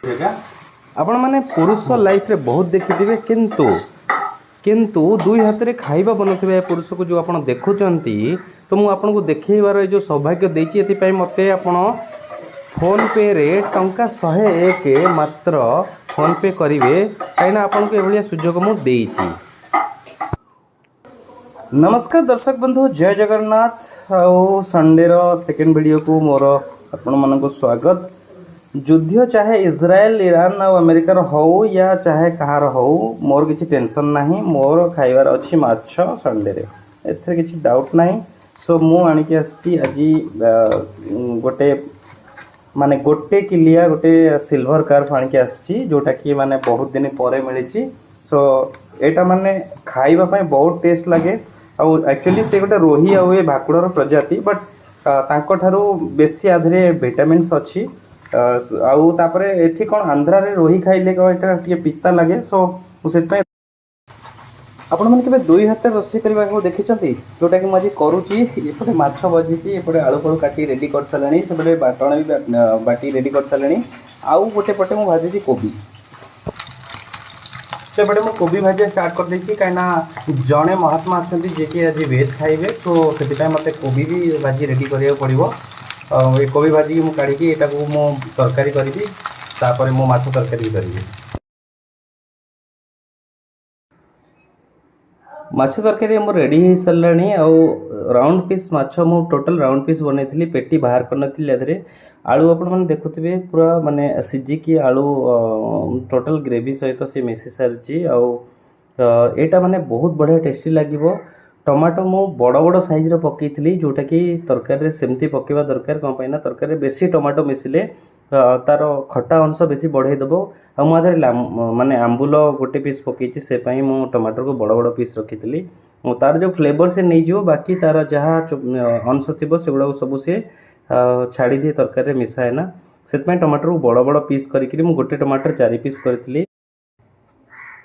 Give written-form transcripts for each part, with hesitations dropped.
आपण माने पुरुष लाइफ रे बहुत देखिथिबे किंतु किंतु दुई हाथ रे खाइबा बनौथिबे पुरुष को जो आपण देखुचंती तो मु आपन को देखैबार जो सौभाग्य देछि एति पई मते आपण फोन पे रे टंका 101 मात्र फोन पे करिवे काइना आपन को एभलिया सुजोग मु देछि। नमस्कार दर्शक बंधु, जय जगन्नाथ। आओ संडे रो सेकंड वीडियो को मोर आपण मन को स्वागत। युद्ध चाहे इज्राएल ईरान और अमेरिकार हो या चाहे कहार हो, मोर किसी टेंशन नहीं। मोर खाइबार अच्छी माछ संडे रे, एथरे किसी डाउट नहीं। सो मु आनिक आसी आज गोटे माने गोटे किलिया गोटे सिल्वर कार्प आनिक आसी जोटा कि माने बहुत दिन पर मिली। सो एटा माने खाइबा पई बहुत टेस्ट लगे। एक्चुअली से गोटे रोही आ भाकुड़र प्रजाति, बट तांको ठारू बेसी आधरे विटामिन्स अच्छी। आउ तापरे एठी कोन आंध्रा रे रोही खाइले को एटा टिके पिता लागे। सो सेत पय आपण मन केबे दुई हाथ रोषे करबा को देखिचंती, जोटा कि म आज करूची। एपटे माछ बजिची, एपटे आलू फळू काटी रेडी कर सलेनी, सेपटे बाटण भी बाटी रेडी कर सलेनी। आउ गोटे पटे म भाजीची कोबी, सेपटे मु कोबी भाजी स्टार्ट कर देछि। काइना जणे महात्मा आछंती जे कि आज वेज खाइबे, सो सेति पय मते कोबी भी भाजी रेडी करिया पड़िबो। ये कोबी भाजी मु काढ़ी एटा को मु तरकारी करी, तापर मु माछ तरकारी करी। माछ तरकारी मो रेडी हो साराणी। राउंड पीस माछ मु टोटल राउंड पीस बनैथिली, पेटी बाहर करनथिली। एदरे आलू आपण माने देखुथिबे पूरा माने सिजिकी आलू टोटल ग्रेवी सहित से मिसी सारची। एटा माने बहुत बढ़िया टेस्टी लागिवो। टमाटो मु बड़ बड़ साइज रे पकेइथिली, जोटा कि तरकारी रे सेमती पकेवा दरकार। कोन पैना तरकारी रे बेसी टमाटो मिसिले तार खट्टा अंश बेसी बढ़ाई देबो। आ मु आधर माने आंबुल गोटे पीस पकेइछि, से पई मु टमाटर को बड़ बड़ पीस रखिथिली। तार जो फ्लेवर से नहीं जिवो, बाकी तार जहा अंश थिबो सेगुडा सब से छाड़ी दिए तरकारी रे मिसाए ना। से पई टमाटर को बड़ बड़ पीस करिकरी मु गोटे टमाटर 4 पीस करथिली।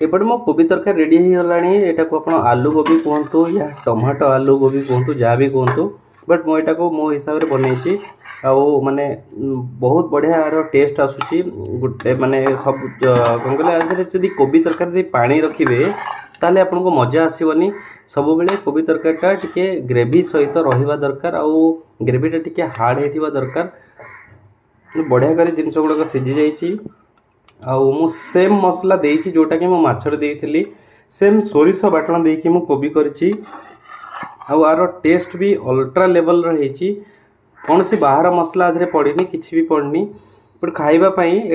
एपटे मो कोबी तरकारी रेडी हो गलानी। एटा को आपण आलू गोभी कहतु या टमाटो आलू गोभी कहतु, जहाँ भी कहतु, बट मो एटा को मो हिसाब रे बनैछि। आउ माने बहुत बढ़िया आरो टेस्ट आसुची। गोटे माने सब कोन कहले आधरे जदी कोबी तरकारी दे पानी रखिबे ताले आपन को मजा आसीबनी। सब बेले कोबी तरकारीटा टिके ग्रेवी सहित रहिबा दरकार। आउ ग्रेवीटा टिके हार्ड हेतिबा दरकार। बढ़िया करी जिनस गुडा सिझी जाइछि। आउ मु सेम मसला देइछि जोटा कि मु माछरे देइथिली, सेम सोरिष बाटण देइकि मु कोबी करछि। आउ आरो टेस्ट भी अल्ट्रा लेवल रहिछि। कौन सी बाहर मसला आधरे पड़नी, किछि भी पड़नी, बट खाइबा पई एटा